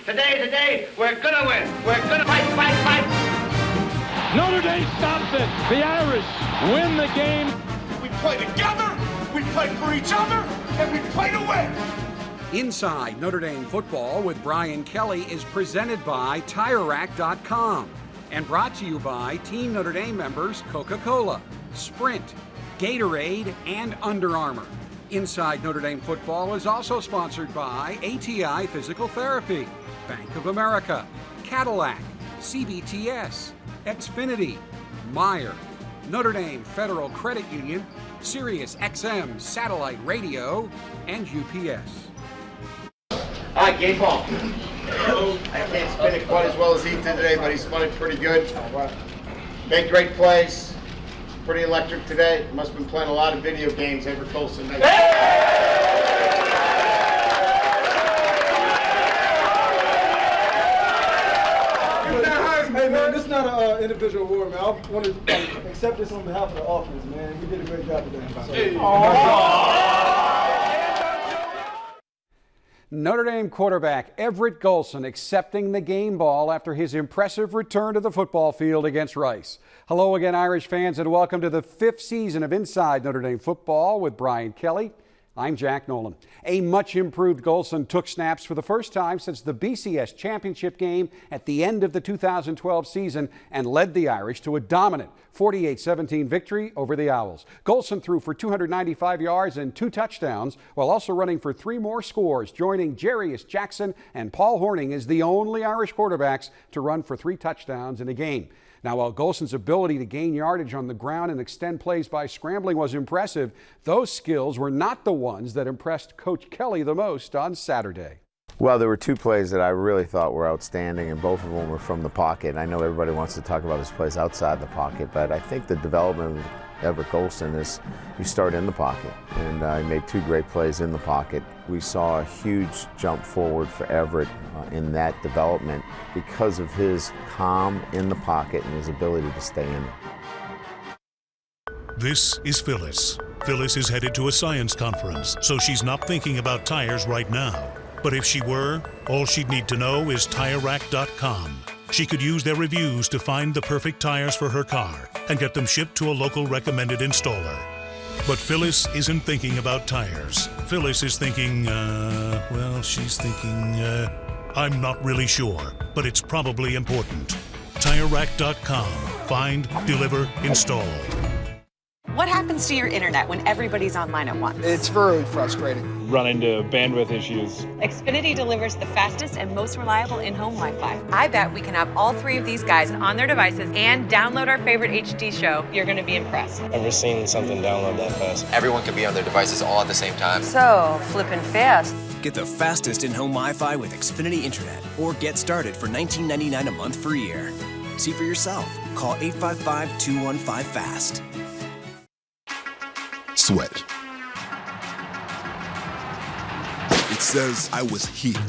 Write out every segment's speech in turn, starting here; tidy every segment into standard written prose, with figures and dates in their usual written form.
Today, we're gonna win. We're gonna fight. Notre Dame stops it. The Irish win the game. We play together, we play for each other, and we play to win. Inside Notre Dame Football with Brian Kelly is presented by TireRack.com and brought to you by Team Notre Dame members Coca-Cola, Sprint, Gatorade, and Under Armour. Inside Notre Dame Football is also sponsored by ATI Physical Therapy, Bank of America, Cadillac, CBTS, Xfinity, Meyer, Notre Dame Federal Credit Union, Sirius XM Satellite Radio, and UPS. All right, game ball. I can't spin it quite as well as he did today, but he spun it pretty good. Made great plays. Pretty electric today. Must have been playing a lot of video games. Everett Colson. Hey man, this is not an individual award, man. I want to accept this on behalf of the offense, man. We did a great job today. Notre Dame quarterback Everett Golson accepting the game ball after his impressive return to the football field against Rice. Hello again, Irish fans, and welcome to the 5th season of Inside Notre Dame Football with Brian Kelly. I'm Jack Nolan. A much improved Golson took snaps for the first time since the BCS championship game at the end of the 2012 season and led the Irish to a dominant 48-17 victory over the Owls. Golson threw for 295 yards and 2 touchdowns while also running for 3 more scores, joining Jarius Jackson and Paul Hornung as the only Irish quarterbacks to run for 3 touchdowns in a game. Now, while Golson's ability to gain yardage on the ground and extend plays by scrambling was impressive, those skills were not the ones that impressed Coach Kelly the most on Saturday. Well, there were 2 plays that I really thought were outstanding, and both of them were from the pocket. I know everybody wants to talk about his plays outside the pocket, but I think the development of Everett Golson is you start in the pocket, and he made 2 great plays in the pocket. We saw a huge jump forward for Everett in that development because of his calm in the pocket and his ability to stay in it. This is Phyllis. Phyllis is headed to a science conference, so she's not thinking about tires right now. But if she were, all she'd need to know is TireRack.com. She could use their reviews to find the perfect tires for her car and get them shipped to a local recommended installer. But Phyllis isn't thinking about tires. Phyllis is thinking, I'm not really sure, but it's probably important. TireRack.com. Find, deliver, install. What happens to your internet when everybody's online at once? It's very frustrating. Run into bandwidth issues. Xfinity delivers the fastest and most reliable in-home Wi-Fi. I bet we can have all 3 of these guys on their devices and download our favorite HD show. You're going to be impressed. Never seen something download that fast. Everyone can be on their devices all at the same time. So, flippin' fast. Get the fastest in-home Wi-Fi with Xfinity Internet, or get started for $19.99 a month for a year. See for yourself. Call 855-215-FAST. Sweat. It says I was here.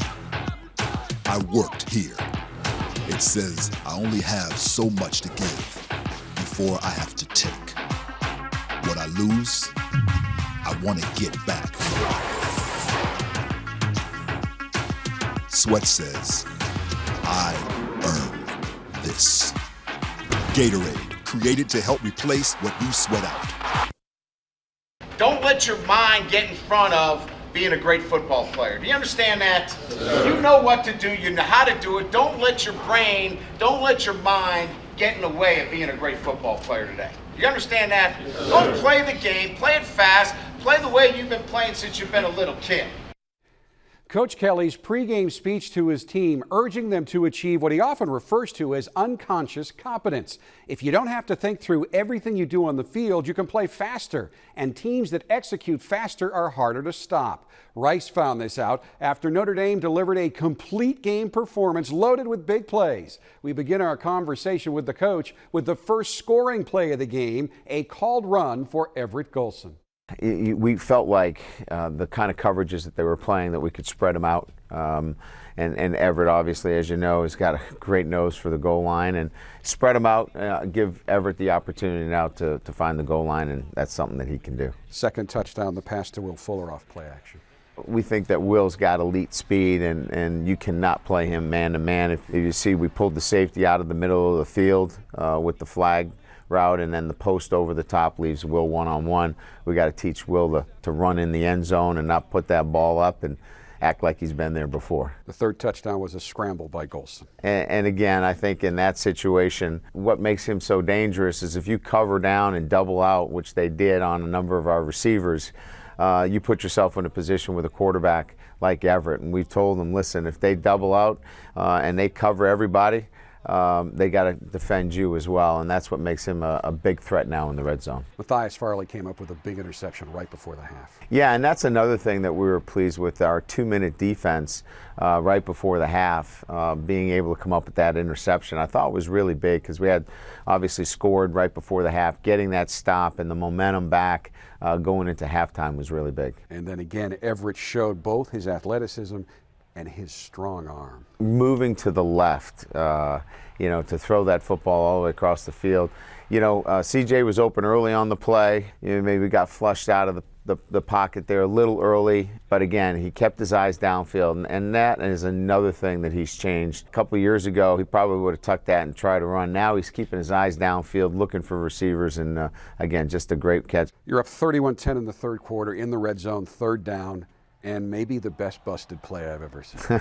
I worked here. It says I only have so much to give before I have to take. What I lose, I want to get back. Sweat says I earned this. Gatorade, created to help replace what you sweat out. Don't let your mind get in front of being a great football player. Do you understand that? You know what to do. You know how to do it. Don't let your brain, don't let your mind get in the way of being a great football player today. You understand that? Don't play the game. Play it fast. Play the way you've been playing since you've been a little kid. Coach Kelly's pregame speech to his team, urging them to achieve what he often refers to as unconscious competence. If you don't have to think through everything you do on the field, you can play faster, and teams that execute faster are harder to stop. Rice found this out after Notre Dame delivered a complete game performance loaded with big plays. We begin our conversation with the coach with the first scoring play of the game, a called run for Everett Golson. We felt like the kind of coverages that they were playing, that we could spread them out. And Everett, obviously, as you know, has got a great nose for the goal line, and spread them out, give Everett the opportunity now to find the goal line, and that's something that he can do. Second touchdown, the pass to Will Fuller off play action. We think that Will's got elite speed, and you cannot play him man-to-man. If you see, we pulled the safety out of the middle of the field with the flag route, and then the post over the top leaves Will one-on-one. We got to teach Will to run in the end zone and not put that ball up and act like he's been there before. The third touchdown was a scramble by Golson. And again, I think in that situation, what makes him so dangerous is if you cover down and double out, which they did on a number of our receivers, you put yourself in a position with a quarterback like Everett. And we've told them, listen, if they double out and they cover everybody, they got to defend you as well, and that's what makes him a big threat now in the red zone. Matthias Farley came up with a big interception right before the half. Yeah, and that's another thing that we were pleased with, our 2-minute defense right before the half, being able to come up with that interception. I thought was really big because we had obviously scored right before the half. Getting that stop and the momentum back going into halftime was really big. And then again, Everett showed both his athleticism and his strong arm. Moving to the left, to throw that football all the way across the field. CJ was open early on the play. Maybe got flushed out of the pocket there a little early, but again, he kept his eyes downfield, and that is another thing that he's changed. A couple of years ago, he probably would have tucked that and tried to run. Now he's keeping his eyes downfield, looking for receivers, and again, just a great catch. You're up 31-10 in the third quarter, in the red zone, third down, and maybe the best busted play I've ever seen.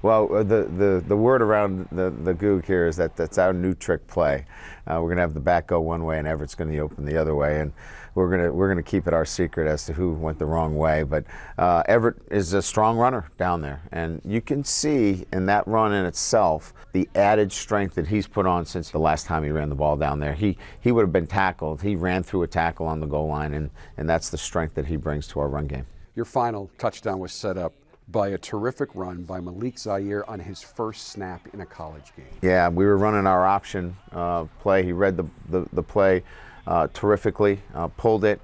Well, the word around the Goog here is that that's our new trick play. We're going to have the back go one way and Everett's going to open the other way, and we're going to keep it our secret as to who went the wrong way. But Everett is a strong runner down there, and you can see in that run in itself the added strength that he's put on since the last time he ran the ball down there. He would have been tackled. He ran through a tackle on the goal line, and that's the strength that he brings to our run game. Your final touchdown was set up by a terrific run by Malik Zaire on his first snap in a college game. Yeah, we were running our option play. He read the play terrifically, pulled it.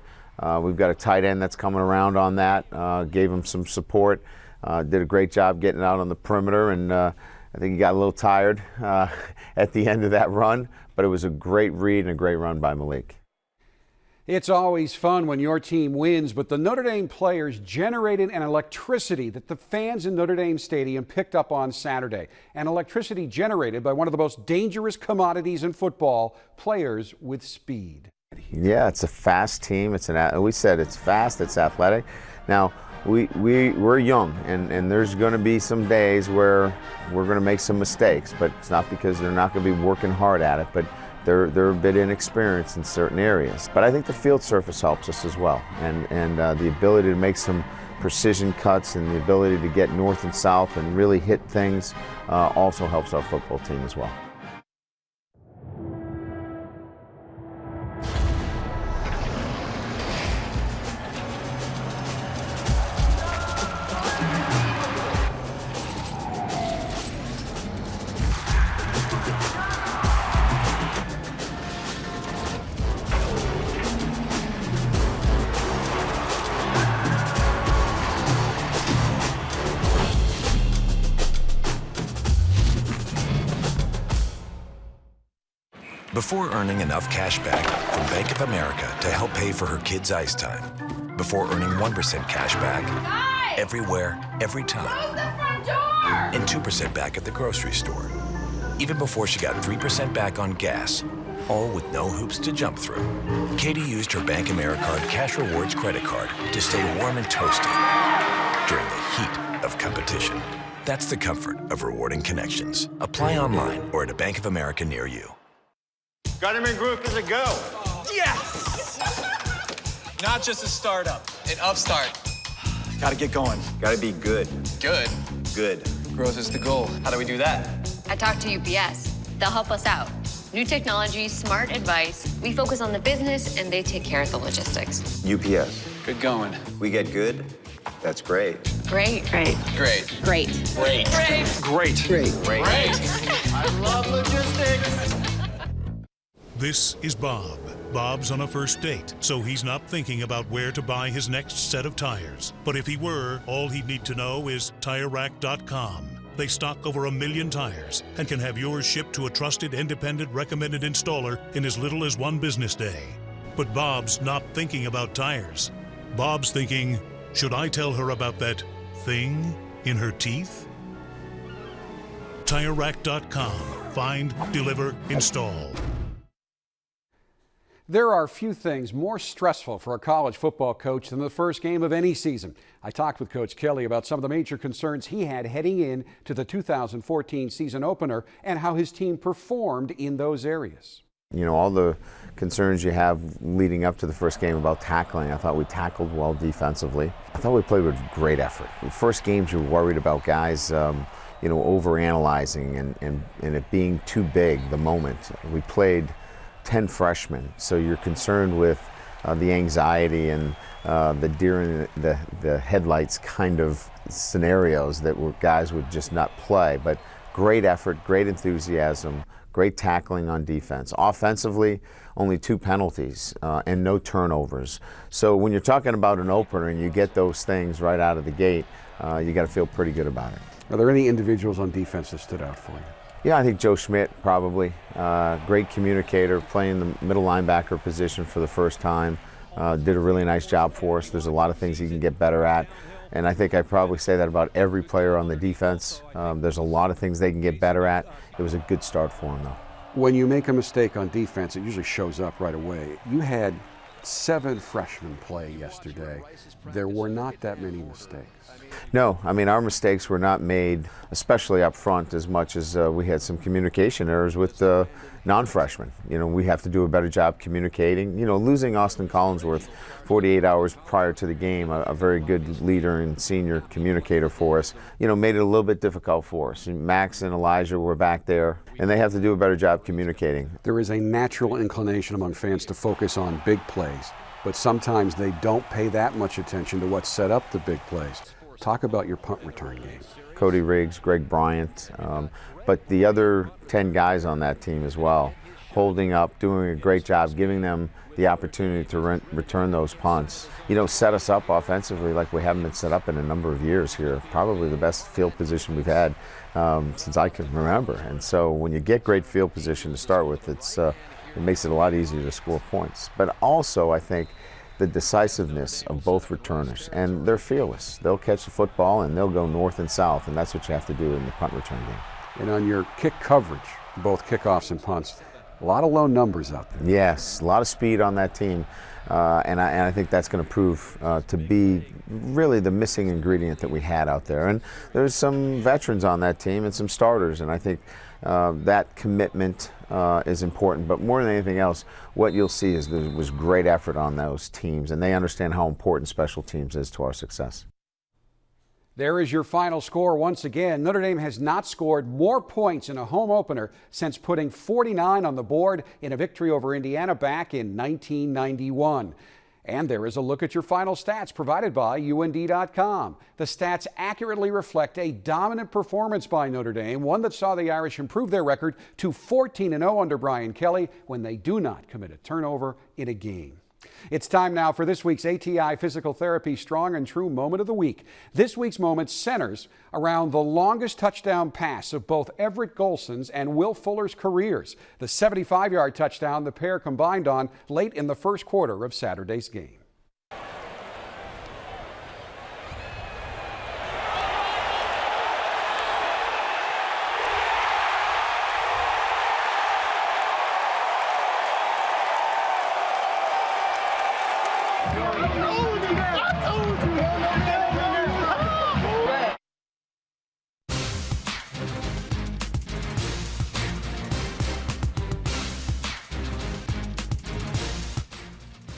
We've got a tight end that's coming around on that, gave him some support, did a great job getting out on the perimeter, and I think he got a little tired at the end of that run, but it was a great read and a great run by Malik. It's always fun when your team wins, but the Notre Dame players generated an electricity that the fans in Notre Dame Stadium picked up on Saturday. An electricity generated by one of the most dangerous commodities in football, players with speed. Yeah, it's a fast team. We said it's fast, it's athletic. Now, we're young, and there's going to be some days where we're going to make some mistakes, but it's not because they're not going to be working hard at it, but they're a bit inexperienced in certain areas. But I think the field surface helps us as well, and the ability to make some precision cuts and the ability to get north and south and really hit things also helps our football team as well. Before earning enough cash back from Bank of America to help pay for her kids' ice time. Before earning 1% cash back everywhere, every time. And 2% back at the grocery store. Even before she got 3% back on gas, all with no hoops to jump through. Katie used her Bank AmeriCard Cash Rewards credit card to stay warm and toasty during the heat of competition. That's the comfort of rewarding connections. Apply online or at a Bank of America near you. Got him in group as a go. Yes! Not just a startup, An upstart. gotta get going. Gotta be good. Good? Good. Growth is the goal. How do we do that? I talked to UPS. They'll help us out. New technology, smart advice. We focus on the business, and they take care of the logistics. UPS. Good going. We get good? That's great. Great. Great. Great. Great. Great. Great. Great. Great. I love logistics. This is Bob. Bob's on a first date, so he's not thinking about where to buy his next set of tires. But if he were, all he'd need to know is TireRack.com. They stock over 1 million tires and can have yours shipped to a trusted, independent, recommended installer in as little as 1 business day. But Bob's not thinking about tires. Bob's thinking Should I tell her about that thing in her teeth? TireRack.com. Find, deliver, install. There are few things more stressful for a college football coach than the first game of any season. I talked with Coach Kelly about some of the major concerns he had heading in to the 2014 season opener and how his team performed in those areas. You know, all the concerns you have leading up to the first game about tackling, I thought we tackled well defensively. I thought we played with great effort. The first games you're worried about guys, you know, overanalyzing and it being too big the moment. We played 10 freshmen, so you're concerned with the anxiety and the deer in the headlights kind of scenarios that guys would just not play. But great effort, great enthusiasm, great tackling on defense. Offensively, only 2 penalties and no turnovers. So when you're talking about an opener and you get those things right out of the gate, you got to feel pretty good about it. Are there any individuals on defense that stood out for you? Yeah, I think Joe Schmidt probably. Great communicator, playing the middle linebacker position for the first time. Did a really nice job for us. There's a lot of things he can get better at. And I think I probably say that about every player on the defense. There's a lot of things they can get better at. It was a good start for him, though. When you make a mistake on defense, it usually shows up right away. You had 7 freshmen play yesterday. There were not that many mistakes. No, I mean, our mistakes were not made, especially up front, as much as we had some communication errors with non-freshmen. You know, we have to do a better job communicating. You know, losing Austin Collinsworth 48 hours prior to the game, a very good leader and senior communicator for us, you know, made it a little bit difficult for us. Max and Elijah were back there, and they have to do a better job communicating. There is a natural inclination among fans to focus on big plays, but sometimes they don't pay that much attention to what set up the big plays. Talk about your punt return game. Cody Riggs, Greg Bryant, but the other 10 guys on that team as well, holding up, doing a great job, giving them the opportunity to return those punts. You know, set us up offensively like we haven't been set up in a number of years here. Probably the best field position we've had since I can remember. And so when you get great field position to start with, it makes it a lot easier to score points. But also, I think, the decisiveness of both returners, and they're fearless. They'll catch the football and they'll go north and south, and that's what you have to do in the punt return game. And on your kick coverage, both kickoffs and punts, a lot of low numbers out there. Yes, a lot of speed on that team, and I think that's going to prove to be really the missing ingredient that we had out there. And there's some veterans on that team and some starters, and I think that commitment is important. But more than anything else, what you'll see is there was great effort on those teams, and they understand how important special teams is to our success. There is your final score once again. Notre Dame has not scored more points in a home opener since putting 49 on the board in a victory over Indiana back in 1991. And there is a look at your final stats provided by UND.com. The stats accurately reflect a dominant performance by Notre Dame, one that saw the Irish improve their record to 14-0 under Brian Kelly when they do not commit a turnover in a game. It's time now for this week's ATI Physical Therapy Strong and True Moment of the Week. This week's moment centers around the longest touchdown pass of both Everett Golson's and Will Fuller's careers, the 75-yard touchdown the pair combined on late in the first quarter of Saturday's game.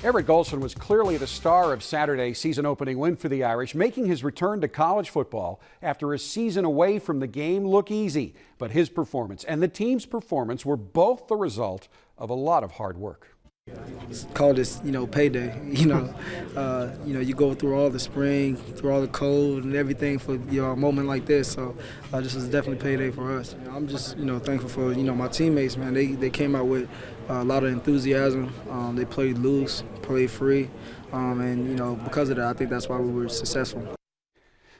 Everett Golson was clearly the star of Saturday's season-opening win for the Irish, making his return to college football after a season away from the game look easy. But his performance and the team's performance were both the result of a lot of hard work. Call this, payday. You go through all the spring, through all the cold and everything for a moment like this. So this is definitely payday for us. I'm just, thankful for my teammates, man. They came out with a lot of enthusiasm. They played loose, played free, and because of that, I think that's why we were successful.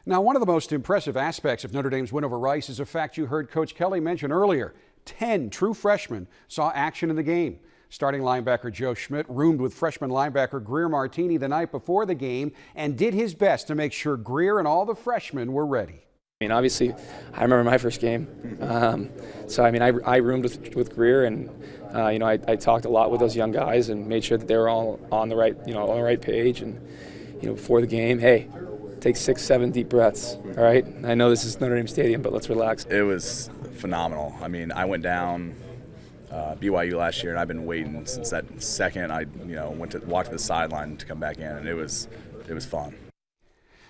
Now, one of the most impressive aspects of Notre Dame's win over Rice is a fact you heard Coach Kelly mention earlier. 10 true freshmen saw action in the game. Starting linebacker Joe Schmidt roomed with freshman linebacker Greer Martini the night before the game and did his best to make sure Greer and all the freshmen were ready. I mean, obviously, I remember my first game. So, I mean, I roomed with Greer, and I talked a lot with those young guys and made sure that they were all on the right, on the right page. And before the game, hey, take 6-7 deep breaths. All right. I know this is Notre Dame Stadium, but let's relax. It was phenomenal. I mean, I went down BYU last year, and I've been waiting since that second. I went to walk to the sideline to come back in, and it was fun.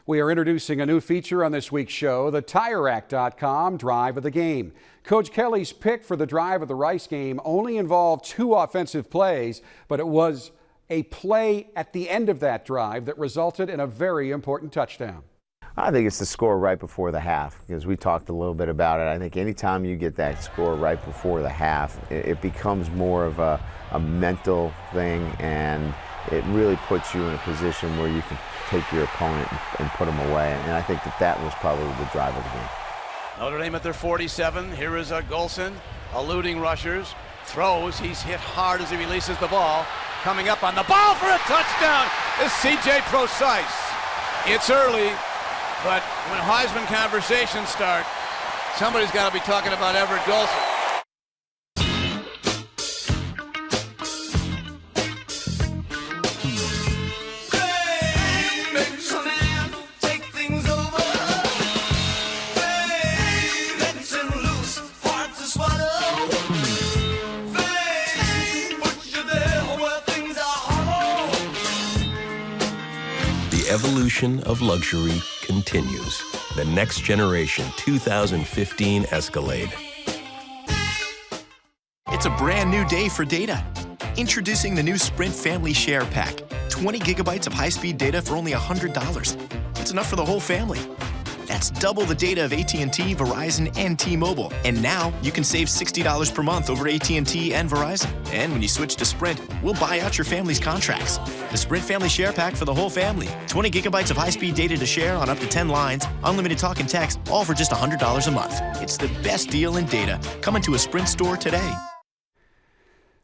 We are introducing a new feature on this week's show, the TireRack.com Drive of the Game. Coach Kelly's pick for the drive of the Rice game only involved 2 offensive plays, but it was a play at the end of that drive that resulted in a very important touchdown. I think it's the score right before the half, because we talked a little bit about it. I think anytime you get that score right before the half, it becomes more of a mental thing, and it really puts you in a position where you can take your opponent and put them away. And I think that was probably the drive of the game. Notre Dame at their 47. Here is Golson, eluding rushers, throws. He's hit hard as he releases the ball. Coming up on the ball for a touchdown is C.J. Procise. It's early, but when Heisman conversations start, somebody's got to be talking about Everett Golson. The evolution of luxury continues. The next generation 2015 Escalade. It's a brand new day for data. Introducing the new Sprint Family Share Pack. 20 gigabytes of high-speed data for only $100. It's enough for the whole family. That's double the data of AT&T, Verizon, and T-Mobile. And now you can save $60 per month over AT&T and Verizon. And when you switch to Sprint, we'll buy out your family's contracts. The Sprint Family Share Pack for the whole family. 20 gigabytes of high-speed data to share on up to 10 lines, unlimited talk and text, all for just $100 a month. It's the best deal in data. Come into a Sprint store today.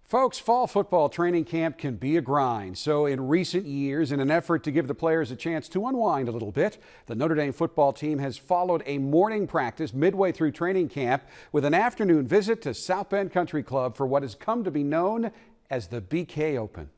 Folks, fall football training camp can be a grind. So in recent years, in an effort to give the players a chance to unwind a little bit, the Notre Dame football team has followed a morning practice midway through training camp with an afternoon visit to South Bend Country Club for what has come to be known as the BK Open.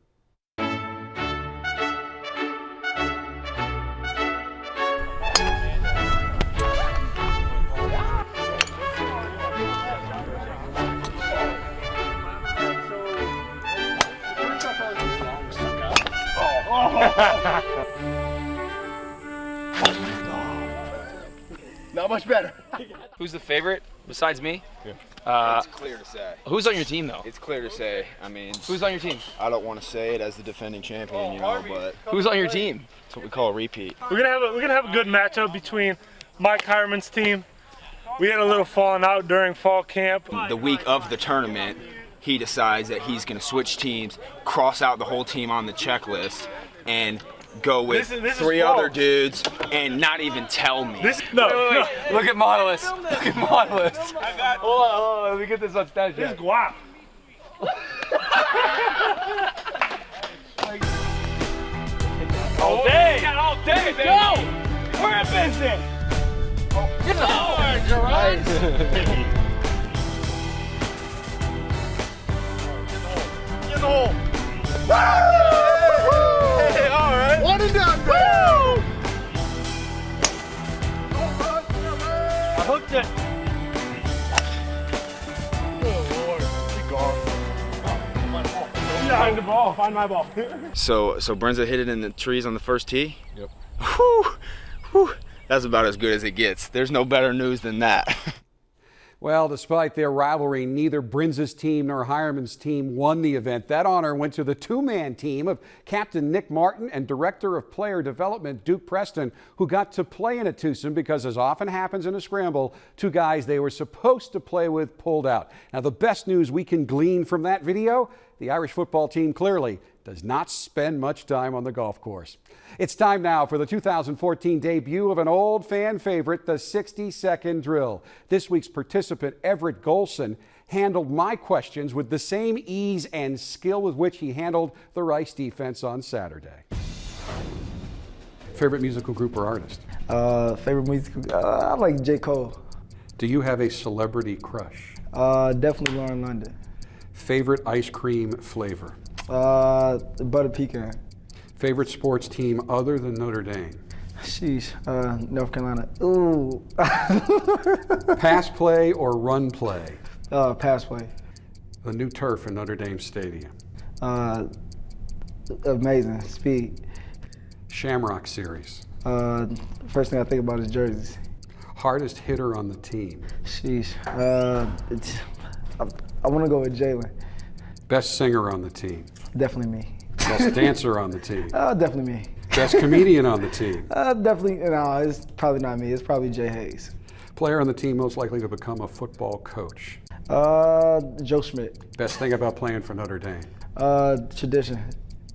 Not much better. Who's the favorite besides me? It's clear to say. Who's on your team, though? It's clear to say. I mean, who's on your team? I don't want to say it as the defending champion, but who's on your team? That's what we call a repeat. We're gonna have a good matchup between Mike Hireman's team. We had a little falling out during fall camp. The week of the tournament, he decides that he's going to switch teams, cross out the whole team on the checklist, and go with three other dudes and not even tell me. No. Look at Modulus. Look at Modulus. Hold on. Let me get this on stage. This is guap. All day. All day, baby. Go. We're in business. Get the hard, Gerard. Get the hole. Hey, all right. One and done. Woo! I hooked it. Oh, Lord. Be gone. Find the ball. Find my ball. So Brenza hit it in the trees on the first tee? Yep. Whew. That's about as good as it gets. There's no better news than that. Well, despite their rivalry, neither Brinza's team nor Hireman's team won the event. That honor went to the two-man team of Captain Nick Martin and Director of Player Development Duke Preston, who got to play in a twosome because, as often happens in a scramble, two guys they were supposed to play with pulled out. Now, the best news we can glean from that video, the Irish football team clearly does not spend much time on the golf course. It's time now for the 2014 debut of an old fan favorite, the 60-second drill. This week's participant, Everett Golson, handled my questions with the same ease and skill with which he handled the Rice defense on Saturday. Favorite musical group or artist? Favorite musical, I like J. Cole. Do you have a celebrity crush? Definitely Lauren London. Favorite ice cream flavor? Butter pecan. Favorite sports team other than Notre Dame? Sheesh, North Carolina. Ooh. Pass play or run play? Pass play. The new turf in Notre Dame Stadium? Amazing, speed. Shamrock Series? First thing I think about is jerseys. Hardest hitter on the team? Sheesh, I want to go with Jalen. Best singer on the team? Definitely me. Best dancer on the team? Definitely me. Best comedian on the team? Definitely, no, it's probably not me. It's probably Jay Hayes. Player on the team most likely to become a football coach? Joe Schmidt. Best thing about playing for Notre Dame? Tradition.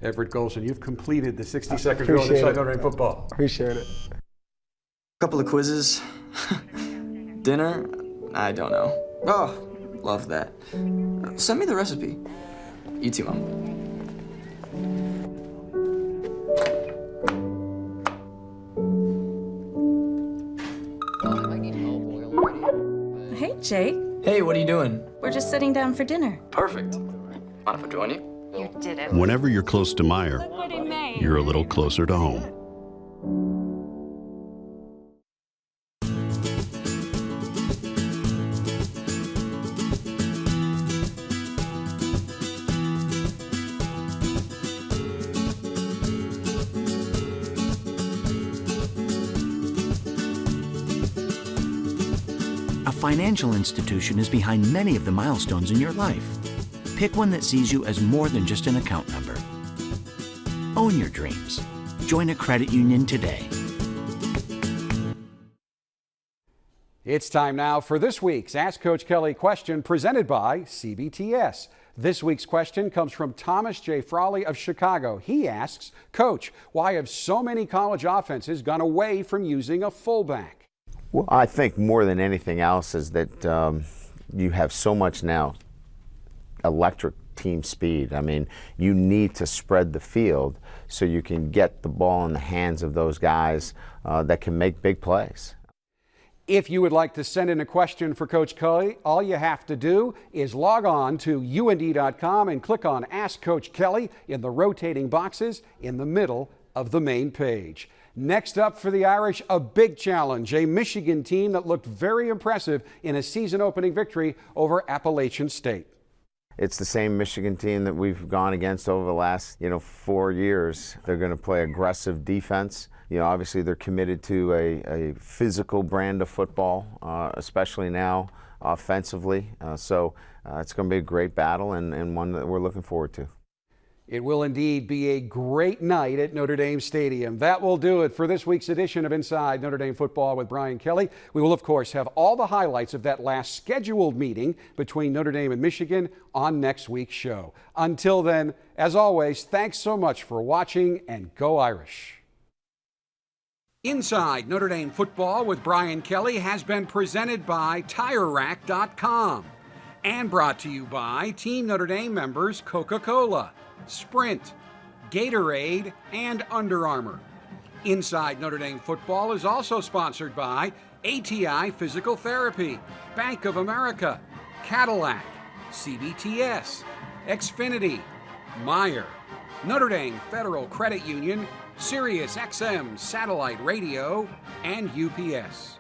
Everett Golson, you've completed the 60-second drill inside Notre Dame football. Appreciate it. Couple of quizzes. Dinner? I don't know. Oh, love that. Send me the recipe. You too, Mom. Hey, Jake. Hey, what are you doing? We're just sitting down for dinner. Perfect. Mind if I join you? You did it. Whenever you're close to Meyer, you're a little closer to home. A financial institution is behind many of the milestones in your life. Pick one that sees you as more than just an account number. Own your dreams. Join a credit union today. It's time now for this week's Ask Coach Kelly question presented by CBTS. This week's question comes from Thomas J. Frawley of Chicago. He asks, Coach, why have so many college offenses gone away from using a fullback? Well, I think more than anything else is that you have so much now electric team speed. I mean, you need to spread the field so you can get the ball in the hands of those guys that can make big plays. If you would like to send in a question for Coach Kelly, all you have to do is log on to UND.com and click on Ask Coach Kelly in the rotating boxes in the middle of the main page. Next up for the Irish, a big challenge, a Michigan team that looked very impressive in a season-opening victory over Appalachian State. It's the same Michigan team that we've gone against over the last, 4 years. They're going to play aggressive defense. Obviously they're committed to a physical brand of football, especially now offensively. So it's going to be a great battle and one that we're looking forward to. It will indeed be a great night at Notre Dame Stadium. That will do it for this week's edition of Inside Notre Dame Football with Brian Kelly. We will, of course, have all the highlights of that last scheduled meeting between Notre Dame and Michigan on next week's show. Until then, as always, thanks so much for watching, and go Irish. Inside Notre Dame Football with Brian Kelly has been presented by TireRack.com and brought to you by Team Notre Dame members Coca-Cola, Sprint, Gatorade, and Under Armour. Inside Notre Dame Football is also sponsored by ATI Physical Therapy, Bank of America, Cadillac, CBTS, Xfinity, Meyer, Notre Dame Federal Credit Union, Sirius XM Satellite Radio, and UPS.